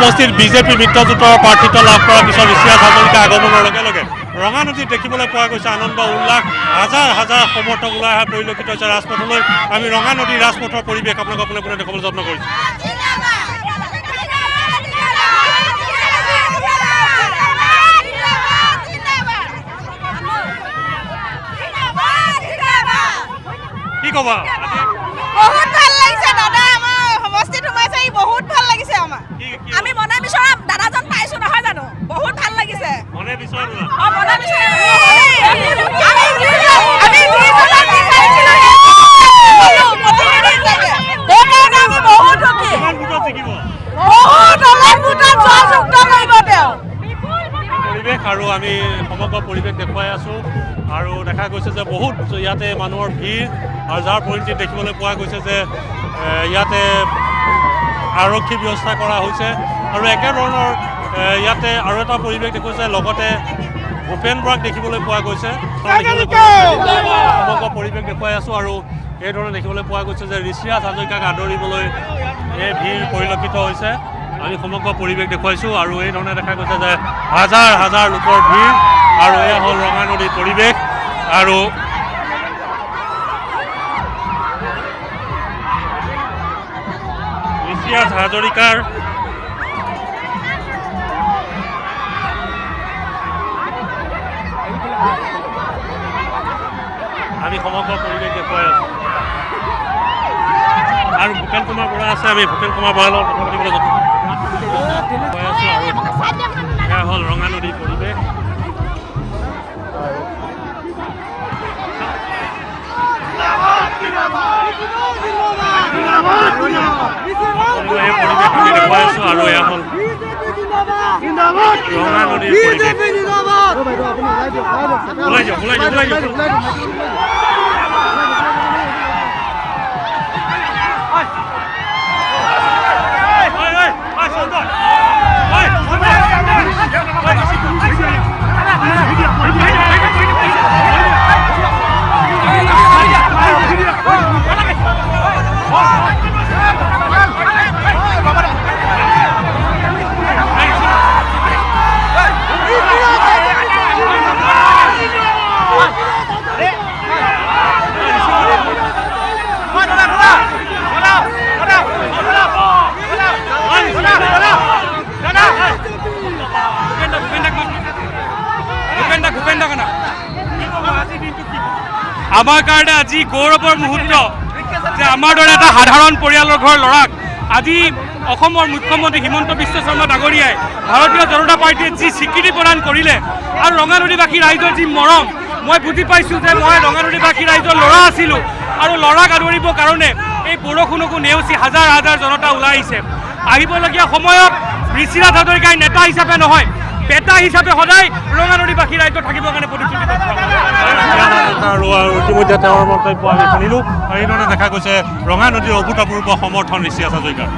সমষ্টিত বিজেপি মিত্ৰজোঁটৰ প্ৰাৰ্থিত্ব লাভ কৰাৰ পিছত ঋষিৰাজ হাজৰিকা আগমনৰ লগে লগে ৰঙানদীত দেখিবলৈ পোৱা গৈছে আনন্দ উল্লাস, হাজাৰ হাজাৰ সমৰ্থক ওলাই অহা পৰিলক্ষিত হৈছে ৰাজপথলৈ। আমি ৰঙানদী ৰাজপথৰ পৰিৱেশ আপোনালোকক পোনে পোনে দেখাবলৈ যত্ন কৰিছোঁ। কি ক'বা? বহুত ভাল লাগিছে দাদা, আমাৰ সমষ্টিত সোমাইছে, বহুত ভাল লাগিছে আমাৰ। আমি মনে বিচৰা দাদাজন পাইছো নহয় জানো, বহুত ভাল লাগিছে। মনে বিচৰা পৰিৱেশ আৰু আমি সমগ্ৰ পৰিৱেশ দেখুৱাই আছোঁ আৰু দেখা গৈছে যে বহুত ইয়াতে মানুহৰ ভিৰ আৰু যাৰ পৰিণতি দেখিবলৈ পোৱা গৈছে যে ইয়াতে আৰক্ষী ব্যৱস্থা কৰা হৈছে আৰু একেধৰণৰ ইয়াতে আৰু এটা পৰিৱেশ দেখুৱাইছে। লগতে ভূপেন বৰাক দেখিবলৈ পোৱা গৈছে, সমগ্ৰ পৰিৱেশ দেখুৱাই আছোঁ আৰু এইধৰণে দেখিবলৈ পোৱা গৈছে যে ঋষিৰাজ হাজৰিকাক আদৰিবলৈ এই ভিৰ পৰিলক্ষিত হৈছে। আমি সমগ্ৰ পৰিৱেশ দেখুৱাইছোঁ আৰু এইধৰণে দেখা গৈছে যে হাজাৰ হাজাৰ লোকৰ ভিৰ আৰু এয়া হ'ল ৰঙানদীৰ পৰিৱেশ। আৰু ঋষিৰাজ হাজৰিকাৰ আমি সমগ্ৰ পৰিৱেশ দেখুৱাই আছোঁ আৰু ভূপেন কুমাৰ বৰা আছে। আমি ভূপেন কুমাৰ বৰাৰ লগত কথা পাতিবলৈ যত্ন দেখুৱাই আছোঁ আৰু এয়া হ'ল ৰঙানদীৰ পৰিৱেশ। আমি দেখুৱাই আছোঁ আৰু এয়া হ'ল ৰঙানদীৰ পৰিৱেশ। ওলাই যাওক, ওলাই যাওক, ওলাই যাওক। আমাৰ কাৰণে আজি গৌৰৱৰ মুহূৰ্ত যে আমাৰ দৰে এটা সাধাৰণ পৰিয়ালৰ ঘৰৰ ল'ৰাক আজি অসমৰ মুখ্যমন্ত্ৰী হিমন্ত বিশ্ব শৰ্মা ডাঙৰীয়াই ভাৰতীয় জনতা পাৰ্টীয়ে যি স্বীকৃতি প্ৰদান কৰিলে আৰু ৰঙানদীবাসী ৰাইজৰ যি মৰম, মই বুজি পাইছোঁ যে মই ৰঙানদীবাসী ৰাইজৰ ল'ৰা আছিলোঁ আৰু ল'ৰাক আদৰিবৰ কাৰণে এই বৰষুণকো নেওচি হাজাৰ হাজাৰ জনতা ওলাই আহিছে। আহিবলগীয়া সময়ত ঋষিৰাজ হাজৰিকাই নেতা হিচাপে নহয়, পেটা হিচাপে সদায় ৰঙানদীবাসী ৰাইজ থাকিবৰ কাৰণে প্ৰতিশ্ৰুতি আৰু ইতিমধ্যে তেওঁৰ মন্তব্য আমি শুনিলোঁ আৰু এইধৰণে দেখা গৈছে ৰঙানদীৰ অভূতপূৰ্ব সমৰ্থন ঋষিৰাজ হাজৰিকাৰ।